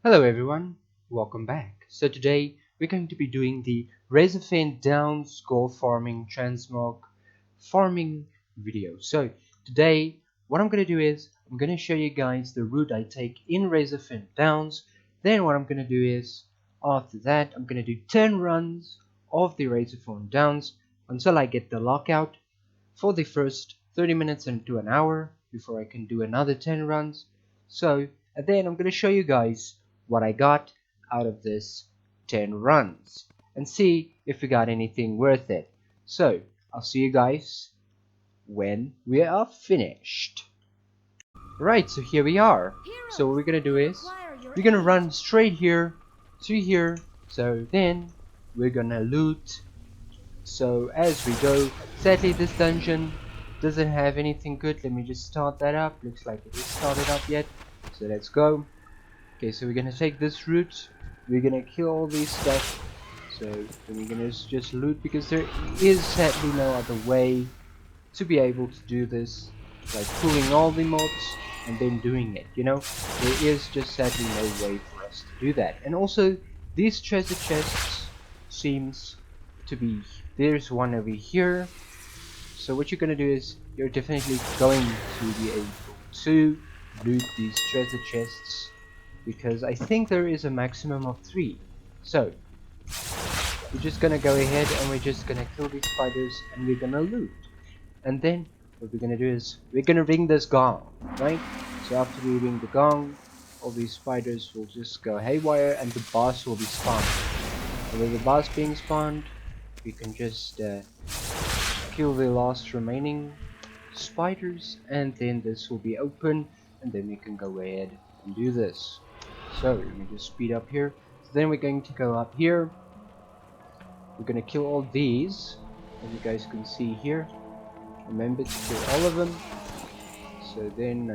Hello everyone, welcome back. So today we're going to be doing the Razorfen Downs Goldfarming Transmog farming video. So today what I'm going to do is I'm going to show you guys the route I take in Razorfen Downs. Then what I'm going to do is after that I'm going to do 10 runs of the Razorfen Downs until I get the lockout for the first 30 minutes into an hour before I can do another 10 runs. So and then I'm going to show you guys what I got out of this 10 runs and see if we got anything worth it. So I'll see you guys when we are finished. Right, so here we are. So what we're gonna do is we're gonna run straight here to here. So then we're gonna loot. So as we go, sadly this dungeon doesn't have anything good. Let me just start that up. Looks like it is started up yet. So let's go. Okay, so we're gonna take this route. We're gonna kill all these stuff. So then we're gonna just loot because there is sadly no other way to be able to do this, like pulling all the mobs and then doing it. You know, there is just sadly no way for us to do that. And also, these treasure chests seems to be there's one over here. So what you're gonna do is you're definitely going to be able to loot these treasure chests, because I think there is a maximum of 3. So we're just gonna go ahead and we're just gonna kill these spiders and we're gonna loot. And then what we're gonna do is we're gonna ring this gong, right? So after we ring the gong, all these spiders will just go haywire and the boss will be spawned. And with the boss being spawned, we can just kill the last remaining spiders, and then this will be open, and then we can go ahead and do this. So let me just speed up here. So then we're going to go up here. We're going to kill all these, as you guys can see here. Remember to kill all of them. So then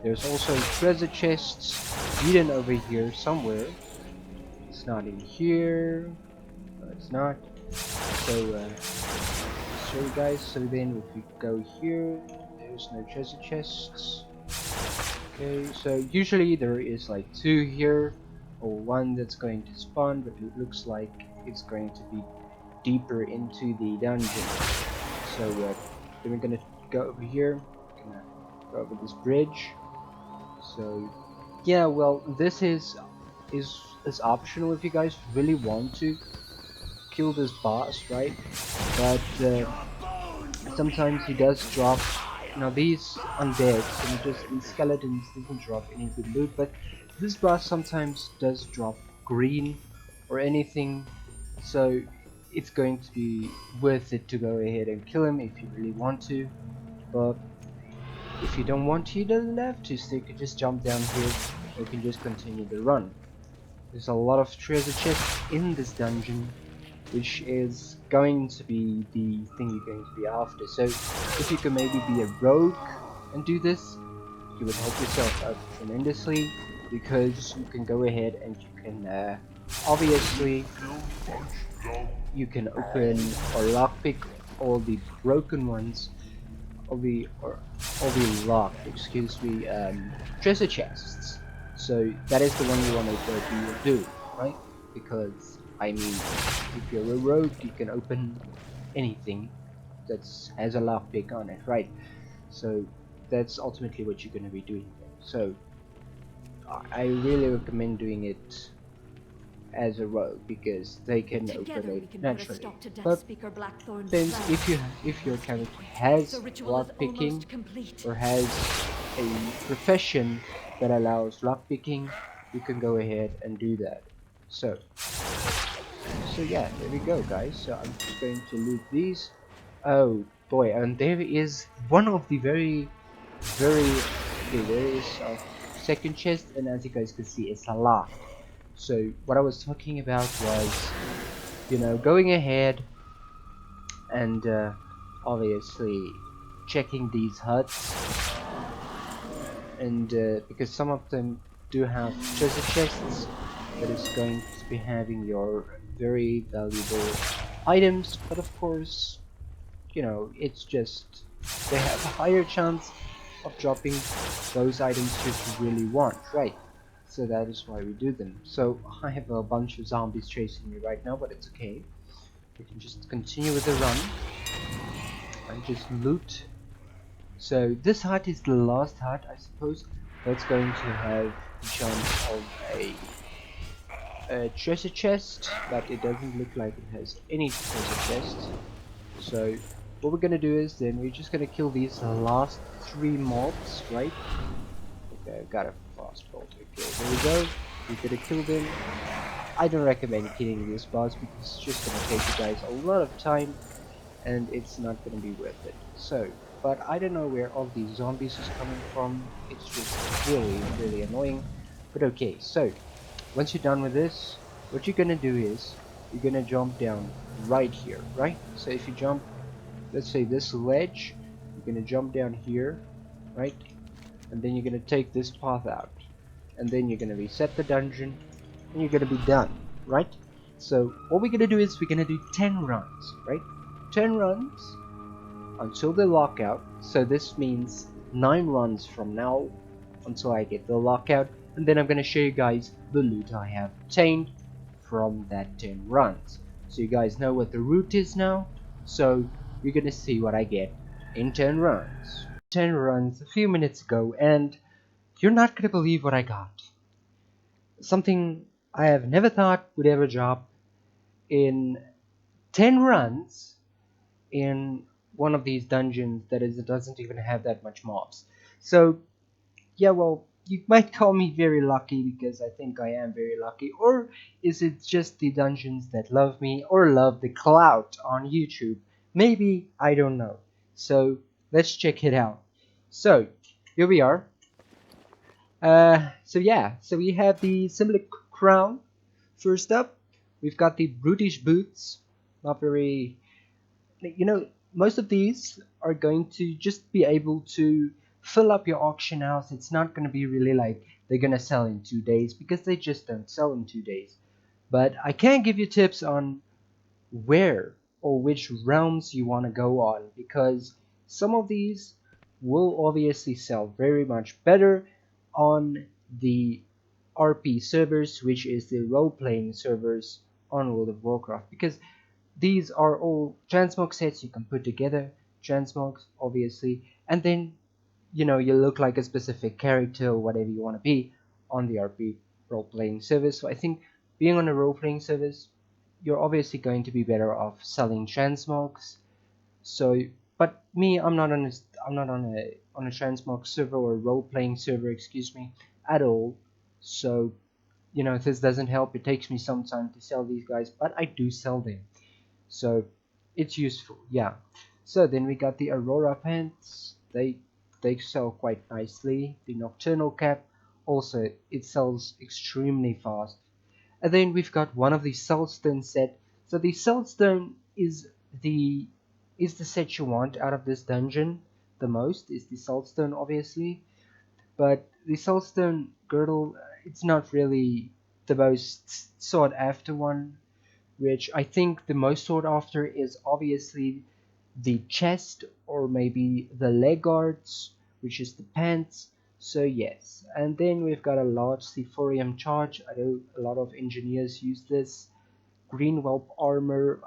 there's also treasure chests hidden over here somewhere. It's not in here. No, it's not. So show you guys. So then if we go here, there's no treasure chests. Okay, so usually there is like 2 here, or 1 that's going to spawn, but it looks like it's going to be deeper into the dungeon. So then we're gonna go over here, gonna go over this bridge. So yeah, well, this is optional if you guys really want to kill this boss, right? But sometimes he does drop. Now these undeads and just these skeletons doesn't drop any good loot, but this boss sometimes does drop green or anything, so it's going to be worth it to go ahead and kill him if you really want to. But if you don't want to, you don't have to, so you can just jump down here and you can just continue the run. There's a lot of treasure chests in this dungeon, which is going to be the thing you're going to be after. So if you can maybe be a rogue and do this, you would help yourself out tremendously, because you can go ahead and you can obviously you can open or lockpick all the broken ones, all the locked, excuse me, treasure chests. So that is the one you want to do, right? Because I mean, if you're a rogue, you can open anything that has a lockpick on it, right? So that's ultimately what you're going to be doing. So I really recommend doing it as a rogue, because they can open it naturally. But since if your character has lockpicking or has a profession that allows lockpicking, you can go ahead and do that. So yeah, there we go, guys. So I'm just going to loot these. Oh boy, and there is one of the very okay, there is a second chest, and as you guys can see, it's a lock. So what I was talking about was, you know, going ahead and obviously checking these huts, and because some of them do have treasure chests that is going to be having your very valuable items, but of course, you know, it's just they have a higher chance of dropping those items you really want, right? So that is why we do them. So I have a bunch of zombies chasing me right now, but it's okay. We can just continue with the run and just loot. So this hut is the last hut, I suppose. That's going to have a chance of a treasure chest, but it doesn't look like it has any treasure chests. So what we're gonna do is then we're just gonna kill these last 3 mobs, right? Okay, got a fast bolt. Okay, there we go. We're gonna kill them. I don't recommend killing this boss because it's just gonna take you guys a lot of time and it's not gonna be worth it. So, but I don't know where all these zombies is coming from. It's just really annoying. But okay, so once you're done with this, what you're gonna do is you're gonna jump down right here, right? So if you jump, let's say this ledge, you're gonna jump down here, right? And then you're gonna take this path out, and then you're gonna reset the dungeon, and you're gonna be done, right? So what we're gonna do is we're gonna do 10 runs, right? 10 runs until the lockout. So this means 9 runs from now until I get the lockout, and then I'm gonna show you guys the loot I have obtained from that 10 runs. So you guys know what the route is now. So you're gonna see what I get in 10 runs. 10 runs a few minutes ago, and you're not gonna believe what I got. Something I have never thought would ever drop in 10 runs in one of these dungeons that doesn't even have that much mobs. So yeah, well, you might call me very lucky because I think I am very lucky, or is it just the dungeons that love me or love the clout on YouTube? Maybe, I don't know. So let's check it out. So here we are. So yeah, so we have the symbolic crown. First up, we've got the Brutish Boots. Not very, most of these are going to just be able to fill up your auction house. It's not going to be really like they're going to sell in 2 days because they just don't sell in 2 days. But I can give you tips on where or which realms you want to go on, because some of these will obviously sell very much better on the RP servers, which is the role-playing servers on World of Warcraft, because these are all transmog sets you can put together, transmogs obviously, and then you look like a specific character or whatever you want to be on the RP role-playing service. So I think being on a role-playing service, you're obviously going to be better off selling transmogs. So, but me, I'm not on a transmog server or role-playing server, excuse me, at all. So, if this doesn't help, it takes me some time to sell these guys, but I do sell them. So it's useful, yeah. So then we got the Aurora Pants. They sell quite nicely. The Nocturnal Cap also, it sells extremely fast. And then we've got one of the Saltstone set. So the Saltstone the is the set you want out of this dungeon the most, is the Saltstone obviously. But the Saltstone girdle, it's not really the most sought after one, which I think the most sought after is obviously the chest or maybe the leg guards, which is the pants. So yes, and then we've got a large Sephorium charge. I know a lot of engineers use this. Green whelp armor,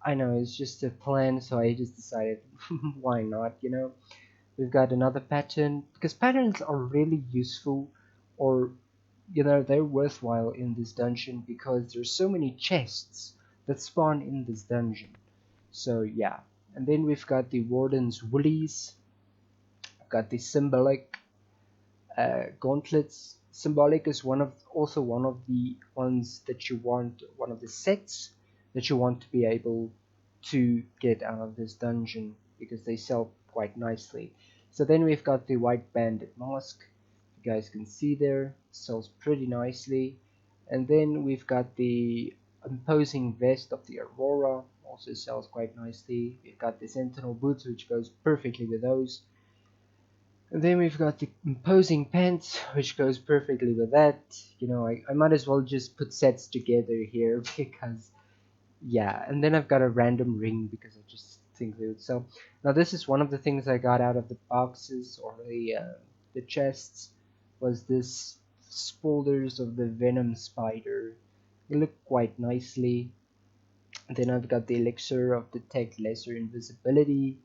I know it's just a plan, so I just decided why not, We've got another pattern, because patterns are really useful, or they're worthwhile in this dungeon because there's so many chests that spawn in this dungeon. So yeah, and then we've got the Warden's Woolies. I've got the Symbolic gauntlets. Symbolic is also one of the ones that you want, one of the sets that you want to be able to get out of this dungeon because they sell quite nicely. So then we've got the White Bandit Mask. You guys can see there, sells pretty nicely. And then we've got the Imposing Vest of the Aurora, also sells quite nicely. We've got the Sentinel Boots, which goes perfectly with those. And then we've got the Imposing Pants, which goes perfectly with that. I might as well just put sets together here because, yeah. And then I've got a random ring because I just think they would sell. Now this is one of the things I got out of the boxes or the chests, was this spoilers of the venom spider. They look quite nicely. And then I've got the elixir of detect lesser invisibility.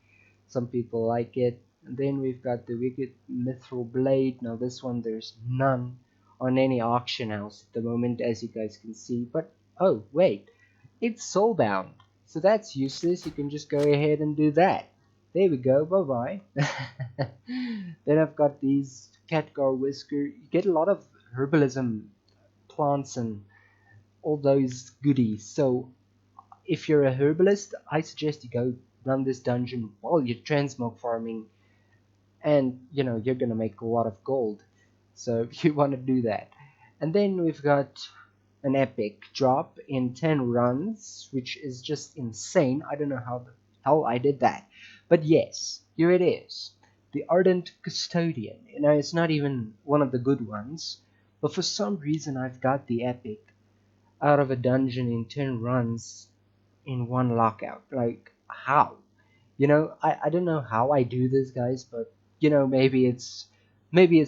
Some people like it. And then we've got the wicked mithril blade. Now this one there's none on any auction house at the moment, as you guys can see. But oh wait, it's soulbound, so that's useless. You can just go ahead and do that. There we go. Bye bye. Then I've got these Catgar whisker. You get a lot of herbalism plants and all those goodies. So if you're a herbalist, I suggest you go run this dungeon while you're transmog farming, and you know you're gonna make a lot of gold. So you want to do that. And then we've got an epic drop in 10 runs, which is just insane. I don't know how the hell I did that, but yes, here it is, the Ardent Custodian. You know, it's not even one of the good ones, but for some reason I've got the epic out of a dungeon in 10 runs in one lockout. Like, how? You know, I don't know how I do this, guys, but you know, maybe it's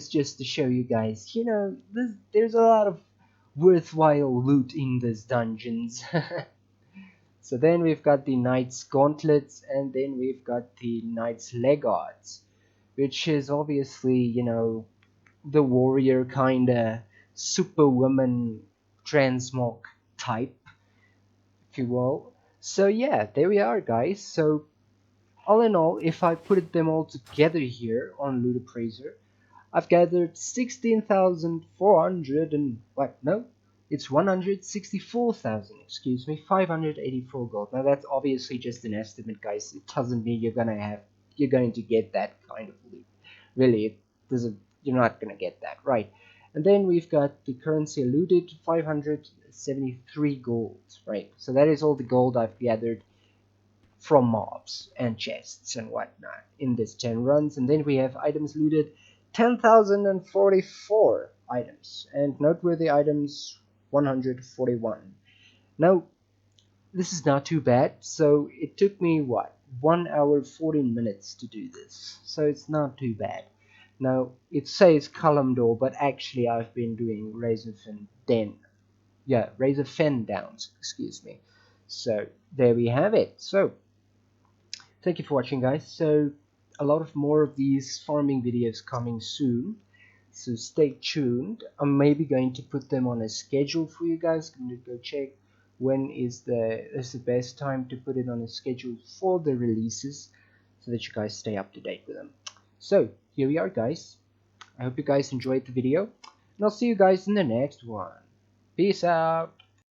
just to show you guys, you know, there's a lot of worthwhile loot in these dungeons. So then we've got the Knight's Gauntlets, and then we've got the Knight's Legards, which is obviously, you know, the warrior kinda superwoman transmog type, if you will. So yeah, there we are, guys. So all in all, if I put them all together here on Loot Appraiser, I've gathered 16,400 and what? No, it's 164,000. Excuse me, 584 gold. Now that's obviously just an estimate, guys. It doesn't mean you're going to get that kind of loot. Really, it doesn't. You're not gonna get that, right? And then we've got the currency looted, 573 gold, right? So that is all the gold I've gathered from mobs and chests and whatnot in this 10 runs. And then we have items looted, 10,044 items, and noteworthy items 141. Now this is not too bad. So it took me what, 1 hour 14 minutes to do this, so it's not too bad. Now it says Kalimdor, but actually I've been doing Razorfen Downs, excuse me. So there we have it. So thank you for watching, guys. So a lot of more of these farming videos coming soon, so stay tuned. I'm maybe going to put them on a schedule for you guys. I'm going to go check when is the best time to put it on a schedule for the releases, so that you guys stay up to date with them. So here we are, guys. I hope you guys enjoyed the video, and I'll see you guys in the next one. Peace out.